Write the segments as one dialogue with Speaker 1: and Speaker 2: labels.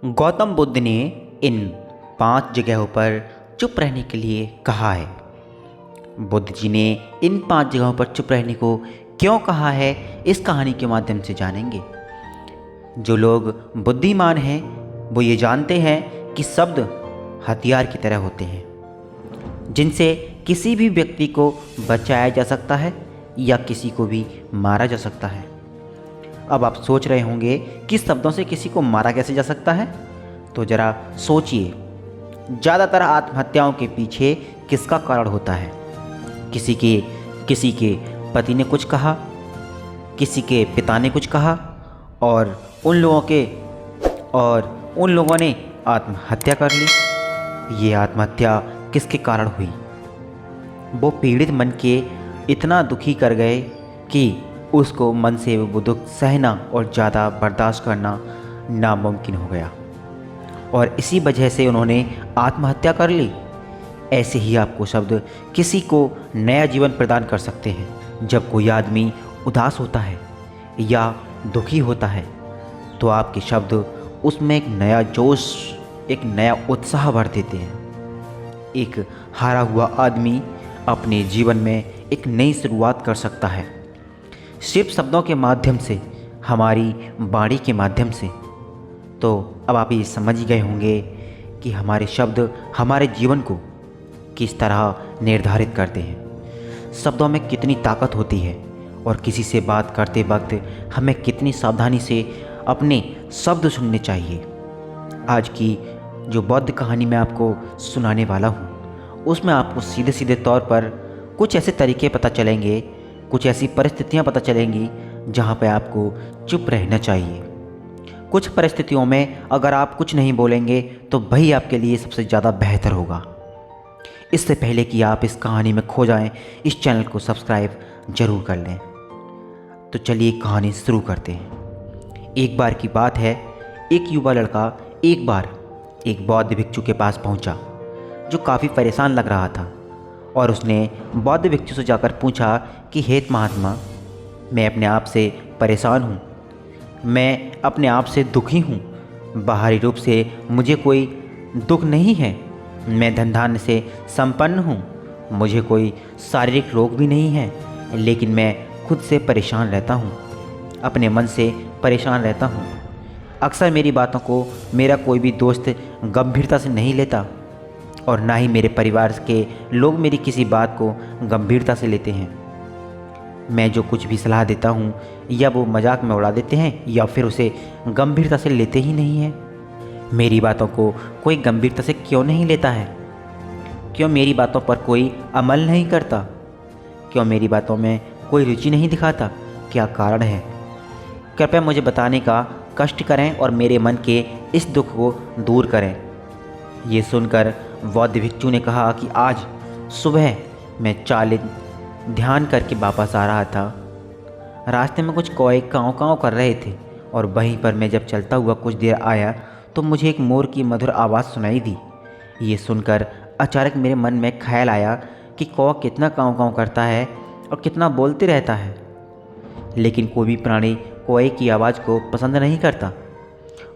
Speaker 1: गौतम बुद्ध ने इन 5 जगहों पर चुप रहने के लिए कहा है। बुद्ध जी ने इन 5 जगहों पर चुप रहने को क्यों कहा है, इस कहानी के माध्यम से जानेंगे। जो लोग बुद्धिमान हैं वो ये जानते हैं कि शब्द हथियार की तरह होते हैं, जिनसे किसी भी व्यक्ति को बचाया जा सकता है या किसी को भी मारा जा सकता है। अब आप सोच रहे होंगे कि शब्दों से किसी को मारा कैसे जा सकता है, तो ज़रा सोचिए। ज़्यादातर आत्महत्याओं के पीछे किसका कारण होता है? किसी के पति ने कुछ कहा, किसी के पिता ने कुछ कहा और उन लोगों ने आत्महत्या कर ली। ये आत्महत्या किसके कारण हुई? वो पीड़ित मन के इतना दुखी कर गए कि उसको मन से वो दुख सहना और ज़्यादा बर्दाश्त करना नामुमकिन हो गया और इसी वजह से उन्होंने आत्महत्या कर ली। ऐसे ही आपको शब्द किसी को नया जीवन प्रदान कर सकते हैं। जब कोई आदमी उदास होता है या दुखी होता है तो आपके शब्द उसमें एक नया जोश, एक नया उत्साह भर देते हैं। एक हारा हुआ आदमी अपने जीवन में एक नई शुरुआत कर सकता है, सिर्फ शब्दों के माध्यम से, हमारी वाणी के माध्यम से। तो अब आप ये समझ ही गए होंगे कि हमारे शब्द हमारे जीवन को किस तरह निर्धारित करते हैं। शब्दों में कितनी ताकत होती है और किसी से बात करते वक्त हमें कितनी सावधानी से अपने शब्द सुनने चाहिए। आज की जो बौद्ध कहानी मैं आपको सुनाने वाला हूँ, उसमें आपको सीधे सीधे तौर पर कुछ ऐसे तरीके पता चलेंगे, कुछ ऐसी परिस्थितियाँ पता चलेंगी जहाँ पे आपको चुप रहना चाहिए। कुछ परिस्थितियों में अगर आप कुछ नहीं बोलेंगे तो वही आपके लिए सबसे ज़्यादा बेहतर होगा। इससे पहले कि आप इस कहानी में खो जाएं, इस चैनल को सब्सक्राइब जरूर कर लें। तो चलिए कहानी शुरू करते हैं। एक बार की बात है, एक युवा लड़का एक बार एक बौद्ध भिक्षु के पास पहुंचा, जो काफ़ी परेशान लग रहा था। और उसने बौद्ध भिक्षु से जाकर पूछा कि हे महात्मा, मैं अपने आप से परेशान हूँ, मैं अपने आप से दुखी हूँ। बाहरी रूप से मुझे कोई दुख नहीं है, मैं धन धान्य से संपन्न हूँ, मुझे कोई शारीरिक रोग भी नहीं है, लेकिन मैं खुद से परेशान रहता हूँ, अपने मन से परेशान रहता हूँ। अक्सर मेरी बातों को मेरा कोई भी दोस्त गंभीरता से नहीं लेता और ना ही मेरे परिवार के लोग मेरी किसी बात को गंभीरता से लेते हैं। मैं जो कुछ भी सलाह देता हूँ या वो मजाक में उड़ा देते हैं या फिर उसे गंभीरता से लेते ही नहीं हैं। मेरी बातों को कोई गंभीरता से क्यों नहीं लेता है? क्यों मेरी बातों पर कोई अमल नहीं करता? क्यों मेरी बातों में कोई रुचि नहीं दिखाता? क्या कारण है? कृपया मुझे बताने का कष्ट करें और मेरे मन के इस दुख को दूर करें। ये सुनकर बौद्ध भिक्षु ने कहा कि आज सुबह मैं चालित ध्यान करके वापस आ रहा था। रास्ते में कुछ कौए काँव काँव कर रहे थे और वहीं पर मैं जब चलता हुआ कुछ देर आया तो मुझे एक मोर की मधुर आवाज़ सुनाई दी। ये सुनकर अचानक मेरे मन में ख्याल आया कि कौवा कितना काँव काँव करता है और कितना बोलते रहता है, लेकिन कोई भी प्राणी कौए की आवाज़ को पसंद नहीं करता।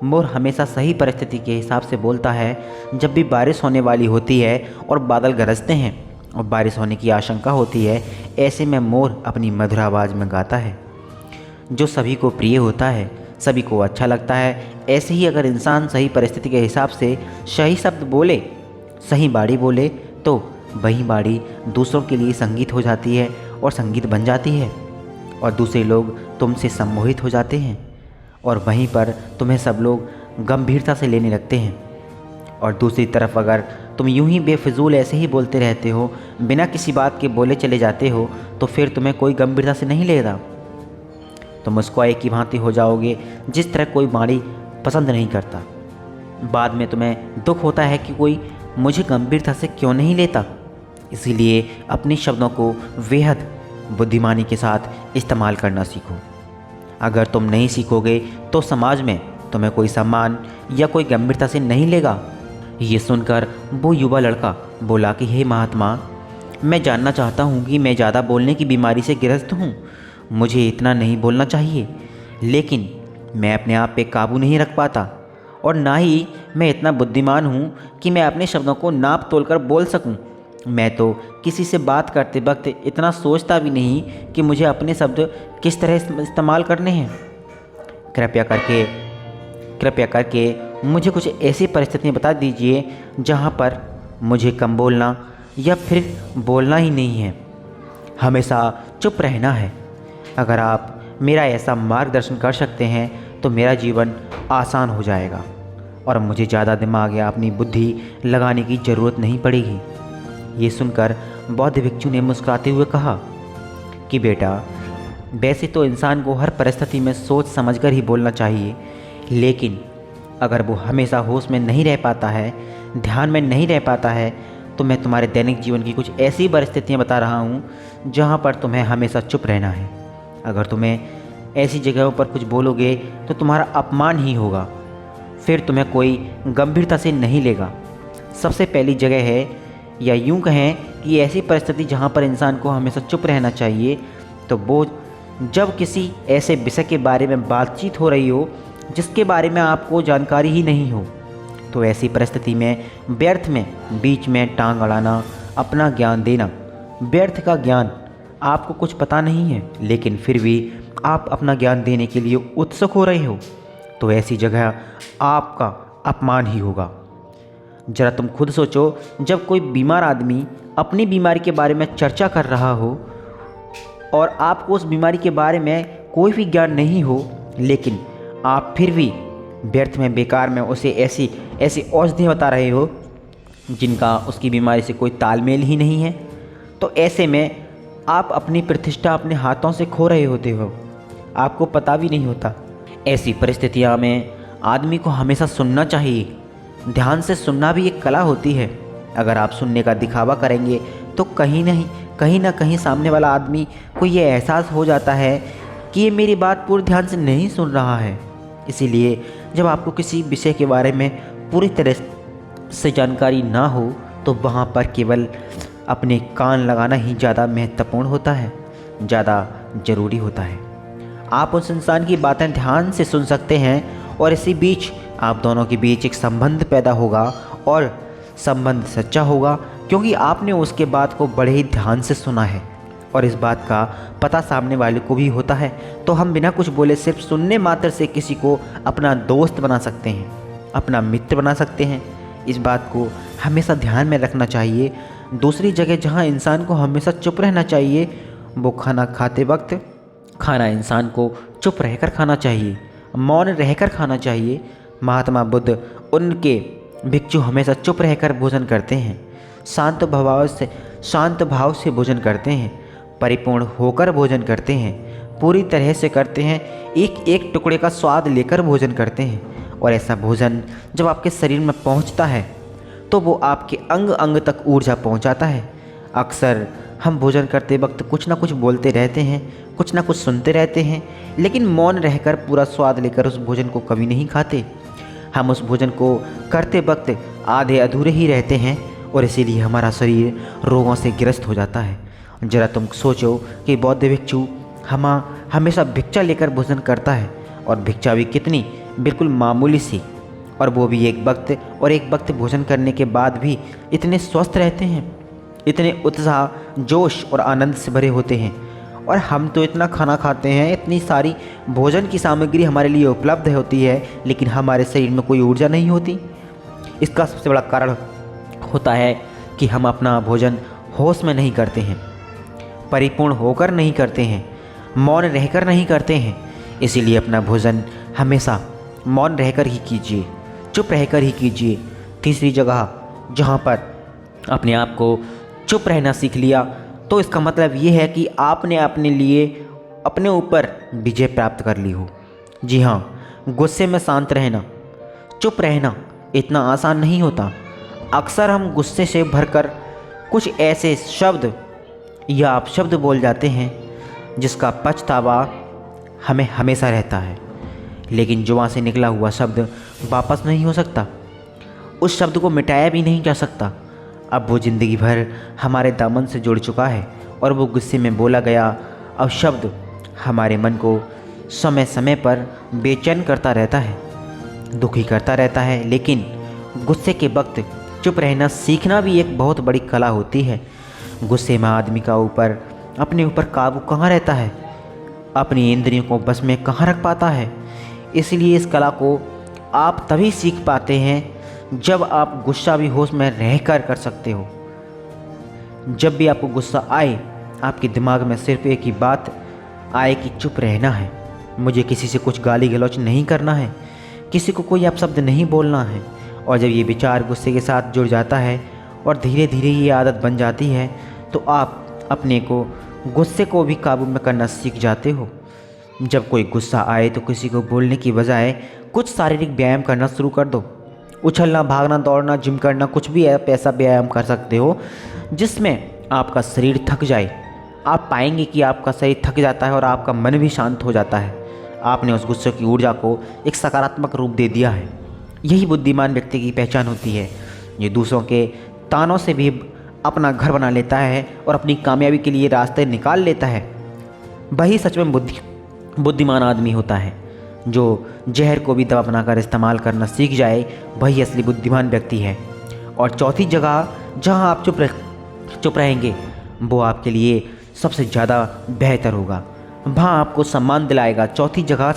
Speaker 1: मोर हमेशा सही परिस्थिति के हिसाब से बोलता है। जब भी बारिश होने वाली होती है और बादल गरजते हैं और बारिश होने की आशंका होती है, ऐसे में मोर अपनी मधुर आवाज़ में गाता है, जो सभी को प्रिय होता है, सभी को अच्छा लगता है। ऐसे ही अगर इंसान सही परिस्थिति के हिसाब से सही शब्द बोले, सही बाड़ी बोले, तो वही बाड़ी दूसरों के लिए संगीत हो जाती है और संगीत बन जाती है और दूसरे लोग तुमसे सम्मोहित हो जाते हैं और वहीं पर तुम्हें सब लोग गंभीरता से लेने लगते हैं। और दूसरी तरफ अगर तुम यूं ही बेफिजूल ऐसे ही बोलते रहते हो, बिना किसी बात के बोले चले जाते हो, तो फिर तुम्हें कोई गंभीरता से नहीं लेगा। तुम उस कौए की भांति हो जाओगे जिस तरह कोई वाणी पसंद नहीं करता। बाद में तुम्हें दुख होता है कि कोई मुझे गंभीरता से क्यों नहीं लेता। इसीलिए अपने शब्दों को बेहद बुद्धिमानी के साथ इस्तेमाल करना सीखो। अगर तुम नहीं सीखोगे तो समाज में तुम्हें कोई सम्मान या कोई गंभीरता से नहीं लेगा। ये सुनकर वो युवा लड़का बोला कि हे महात्मा, मैं जानना चाहता हूँ कि मैं ज़्यादा बोलने की बीमारी से ग्रस्त हूँ, मुझे इतना नहीं बोलना चाहिए, लेकिन मैं अपने आप पे काबू नहीं रख पाता और ना ही मैं इतना बुद्धिमान हूँ कि मैं अपने शब्दों को नाप तोल कर बोल सकूँ। मैं तो किसी से बात करते वक्त इतना सोचता भी नहीं कि मुझे अपने शब्द किस तरह इस्तेमाल करने हैं। कृपया करके मुझे कुछ ऐसी परिस्थितियाँ बता दीजिए जहाँ पर मुझे कम बोलना या फिर बोलना ही नहीं है, हमेशा चुप रहना है। अगर आप मेरा ऐसा मार्गदर्शन कर सकते हैं तो मेरा जीवन आसान हो जाएगा और मुझे ज़्यादा दिमाग या अपनी बुद्धि लगाने की ज़रूरत नहीं पड़ेगी। ये सुनकर बौद्ध भिक्षु ने मुस्कुराते हुए कहा कि बेटा, वैसे तो इंसान को हर परिस्थिति में सोच समझकर ही बोलना चाहिए, लेकिन अगर वो हमेशा होश में नहीं रह पाता है, ध्यान में नहीं रह पाता है, तो मैं तुम्हारे दैनिक जीवन की कुछ ऐसी परिस्थितियाँ बता रहा हूँ जहाँ पर तुम्हें हमेशा चुप रहना है। अगर तुम्हें ऐसी जगहों पर कुछ बोलोगे तो तुम्हारा अपमान ही होगा, फिर तुम्हें कोई गंभीरता से नहीं लेगा। सबसे पहली जगह है, या यूँ कहें कि ऐसी परिस्थिति जहाँ पर इंसान को हमेशा चुप रहना चाहिए, तो वो जब किसी ऐसे विषय के बारे में बातचीत हो रही हो जिसके बारे में आपको जानकारी ही नहीं हो। तो ऐसी परिस्थिति में व्यर्थ में बीच में टांग अड़ाना, अपना ज्ञान देना, व्यर्थ का ज्ञान, आपको कुछ पता नहीं है लेकिन फिर भी आप अपना ज्ञान देने के लिए उत्सुक हो रहे हो, तो ऐसी जगह आपका अपमान ही होगा। जरा तुम खुद सोचो, जब कोई बीमार आदमी अपनी बीमारी के बारे में चर्चा कर रहा हो और आपको उस बीमारी के बारे में कोई भी ज्ञान नहीं हो, लेकिन आप फिर भी व्यर्थ में बेकार में उसे ऐसी औषधियाँ बता रहे हो जिनका उसकी बीमारी से कोई तालमेल ही नहीं है, तो ऐसे में आप अपनी प्रतिष्ठा अपने हाथों से खो रहे होते हो, आपको पता भी नहीं होता। ऐसी परिस्थितियाँ में आदमी को हमेशा सुनना चाहिए। ध्यान से सुनना भी एक कला होती है। अगर आप सुनने का दिखावा करेंगे तो कहीं ना कहीं सामने वाला आदमी को ये एहसास हो जाता है कि ये मेरी बात पूरे ध्यान से नहीं सुन रहा है। इसीलिए जब आपको किसी विषय के बारे में पूरी तरह से जानकारी ना हो तो वहाँ पर केवल अपने कान लगाना ही ज़्यादा महत्वपूर्ण होता है, ज़्यादा ज़रूरी होता है। आप उस इंसान की बातें ध्यान से सुन सकते हैं और इसी बीच आप दोनों के बीच एक संबंध पैदा होगा और संबंध सच्चा होगा, क्योंकि आपने उसके बात को बड़े ही ध्यान से सुना है और इस बात का पता सामने वाले को भी होता है। तो हम बिना कुछ बोले सिर्फ सुनने मात्र से किसी को अपना दोस्त बना सकते हैं, अपना मित्र बना सकते हैं। इस बात को हमेशा ध्यान में रखना चाहिए। दूसरी जगह जहाँ इंसान को हमेशा चुप रहना चाहिए, वो खाना खाते वक्त खाना इंसान को चुप रहकर खाना चाहिए, मौन रहकर खाना चाहिए। महात्मा बुद्ध, उनके भिक्षु हमेशा चुप रहकर भोजन करते हैं, शांत भाव से भोजन करते हैं, परिपूर्ण होकर भोजन करते हैं, पूरी तरह से करते हैं, एक एक टुकड़े का स्वाद लेकर भोजन करते हैं। और ऐसा भोजन जब आपके शरीर में पहुंचता है तो वो आपके अंग अंग तक ऊर्जा पहुंचाता है। अक्सर हम भोजन करते वक्त कुछ ना कुछ बोलते रहते हैं, कुछ ना कुछ सुनते रहते हैं, लेकिन मौन रहकर पूरा स्वाद लेकर उस भोजन को कभी नहीं खाते। हम उस भोजन को करते वक्त आधे अधूरे ही रहते हैं और इसीलिए हमारा शरीर रोगों से ग्रस्त हो जाता है। जरा तुम सोचो कि बौद्ध भिक्षु हमेशा भिक्षा लेकर भोजन करता है और भिक्षा भी कितनी बिल्कुल मामूली सी, और वो भी एक वक्त भोजन करने के बाद भी इतने स्वस्थ रहते हैं, इतने उत्साह, जोश और आनंद से भरे होते हैं। और हम तो इतना खाना खाते हैं, इतनी सारी भोजन की सामग्री हमारे लिए उपलब्ध होती है, लेकिन हमारे शरीर में कोई ऊर्जा नहीं होती। इसका सबसे बड़ा कारण होता है कि हम अपना भोजन होश में नहीं करते हैं, परिपूर्ण होकर नहीं करते हैं, मौन रहकर नहीं करते हैं। इसीलिए अपना भोजन हमेशा मौन रहकर ही कीजिए, चुप रहकर ही कीजिए। तीसरी जगह जहाँ पर अपने आप को चुप रहना सीख लिया तो इसका मतलब ये है कि आपने अपने लिए अपने ऊपर विजय प्राप्त कर ली हो। जी हाँ, गुस्से में शांत रहना, चुप रहना इतना आसान नहीं होता। अक्सर हम गुस्से से भरकर कुछ ऐसे शब्द या अपशब्द बोल जाते हैं जिसका पछतावा हमें हमेशा रहता है, लेकिन जुबान से निकला हुआ शब्द वापस नहीं हो सकता, उस शब्द को मिटाया भी नहीं जा सकता। अब वो ज़िंदगी भर हमारे दामन से जुड़ चुका है और वो गुस्से में बोला गया अब शब्द हमारे मन को समय समय पर बेचैन करता रहता है। दुखी करता रहता है। लेकिन गुस्से के वक्त चुप रहना सीखना भी एक बहुत बड़ी कला होती है। गुस्से में आदमी का अपने ऊपर काबू कहाँ रहता है, अपनी इंद्रियों को बस में कहाँ रख पाता है। इसलिए इस कला को आप तभी सीख पाते हैं जब आप गुस्सा भी होश में रहकर कर सकते हो। जब भी आपको गुस्सा आए, आपके दिमाग में सिर्फ एक ही बात आए कि चुप रहना है, मुझे किसी से कुछ गाली गलौज नहीं करना है, किसी को कोई अपशब्द नहीं बोलना है। और जब ये विचार गुस्से के साथ जुड़ जाता है और धीरे धीरे ये आदत बन जाती है, तो आप अपने को गुस्से को भी काबू में करना सीख जाते हो। जब कोई गुस्सा आए तो किसी को बोलने की बजाय कुछ शारीरिक व्यायाम करना शुरू कर दो। उछलना, भागना, दौड़ना, जिम करना, कुछ भी ऐसा व्यायाम कर सकते हो जिसमें आपका शरीर थक जाए। आप पाएंगे कि आपका शरीर थक जाता है और आपका मन भी शांत हो जाता है। आपने उस गुस्से की ऊर्जा को एक सकारात्मक रूप दे दिया है। यही बुद्धिमान व्यक्ति की पहचान होती है। ये दूसरों के तानों से भी अपना घर बना लेता है और अपनी कामयाबी के लिए रास्ते निकाल लेता है। वही सच में बुद्धिमान आदमी होता है। जो जहर को भी दवा बनाकर इस्तेमाल करना सीख जाए, वही असली बुद्धिमान व्यक्ति है। और चौथी जगह जहां आप चुप रहेंगे, वो आपके लिए सबसे ज़्यादा बेहतर होगा। वहाँ आपको सम्मान दिलाएगा। चौथी जगह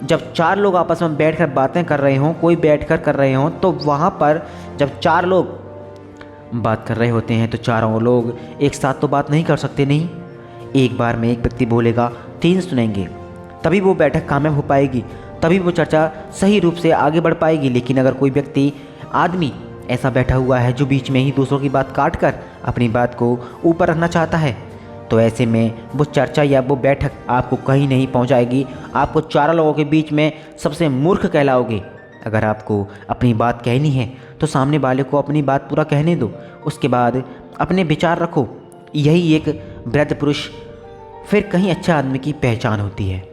Speaker 1: जब चार लोग आपस में बैठकर बातें कर रहे हों, कोई बैठकर कर रहे हों, तो वहाँ पर जब चार लोग बात कर रहे होते हैं तो चारों लोग एक साथ तो बात नहीं कर सकते। नहीं, एक बार में एक व्यक्ति बोलेगा, तीन सुनेंगे, तभी वो बैठक कामयाब हो पाएगी, तभी वो चर्चा सही रूप से आगे बढ़ पाएगी। लेकिन अगर कोई आदमी ऐसा बैठा हुआ है जो बीच में ही दूसरों की बात काट कर अपनी बात को ऊपर रखना चाहता है, तो ऐसे में वो चर्चा या वो बैठक आपको कहीं नहीं पहुंचाएगी। आपको चारों लोगों के बीच में सबसे मूर्ख कहलाओगे। अगर आपको अपनी बात कहनी है तो सामने वाले को अपनी बात पूरा कहने दो, उसके बाद अपने विचार रखो। यही एक वृद्ध पुरुष फिर कहीं अच्छा आदमी की पहचान होती है।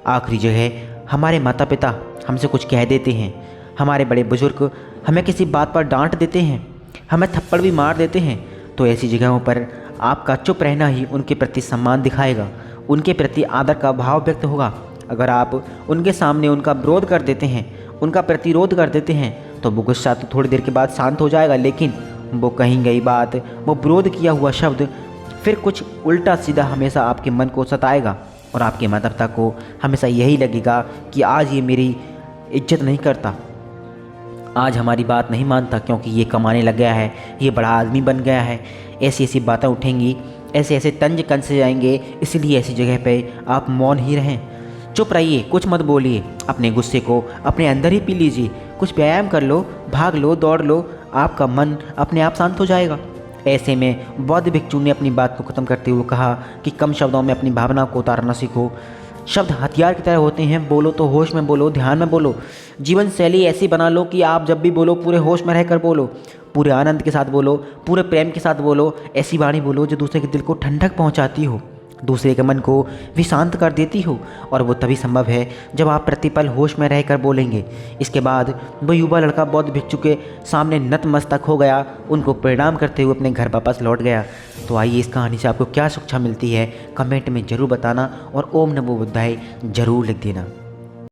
Speaker 1: आखिरी जगह, हमारे माता पिता हमसे कुछ कह देते हैं, हमारे बड़े बुजुर्ग हमें किसी बात पर डांट देते हैं, हमें थप्पड़ भी मार देते हैं, तो ऐसी जगहों पर आपका चुप रहना ही उनके प्रति सम्मान दिखाएगा, उनके प्रति आदर का भाव व्यक्त होगा। अगर आप उनके सामने उनका विरोध कर देते हैं, उनका प्रतिरोध कर देते हैं, तो वो गुस्सा तो थोड़ी देर के बाद शांत हो जाएगा, लेकिन वो कही गई बात, वो विरोध किया हुआ शब्द फिर कुछ उल्टा सीधा हमेशा आपके मन को सताएगा। और आपके माता पिता को हमेशा यही लगेगा कि आज ये मेरी इज्जत नहीं करता, आज हमारी बात नहीं मानता, क्योंकि ये कमाने लग गया है, ये बड़ा आदमी बन गया है। ऐसी ऐसी बातें उठेंगी, ऐसे ऐसे तंज कंस से जाएंगे। इसलिए ऐसी जगह पे आप मौन ही रहें, चुप रहिए, कुछ मत बोलिए। अपने गुस्से को अपने अंदर ही पी लीजिए, कुछ व्यायाम कर लो, भाग लो, दौड़ लो, आपका मन अपने आप शांत हो जाएगा। ऐसे में बौद्ध भिक्षु ने अपनी बात को ख़त्म करते हुए कहा कि कम शब्दों में अपनी भावना को उतारना सीखो। शब्द हथियार की तरह होते हैं, बोलो तो होश में बोलो, ध्यान में बोलो। जीवन शैली ऐसी बना लो कि आप जब भी बोलो पूरे होश में रहकर बोलो, पूरे आनंद के साथ बोलो, पूरे प्रेम के साथ बोलो। ऐसी वाणी बोलो जो दूसरे के दिल को ठंडक पहुंचाती हो, दूसरे के मन को भी शांत कर देती हो। और वो तभी संभव है जब आप प्रतिपल होश में रहकर बोलेंगे। इसके बाद वो युवा लड़का बौद्ध भिक्षु के सामने नतमस्तक हो गया, उनको प्रणाम करते हुए अपने घर वापस लौट गया। तो आइए, इस कहानी से आपको क्या शिक्षा मिलती है कमेंट में ज़रूर बताना, और ओम नमो बुद्धाय ज़रूर लिख देना।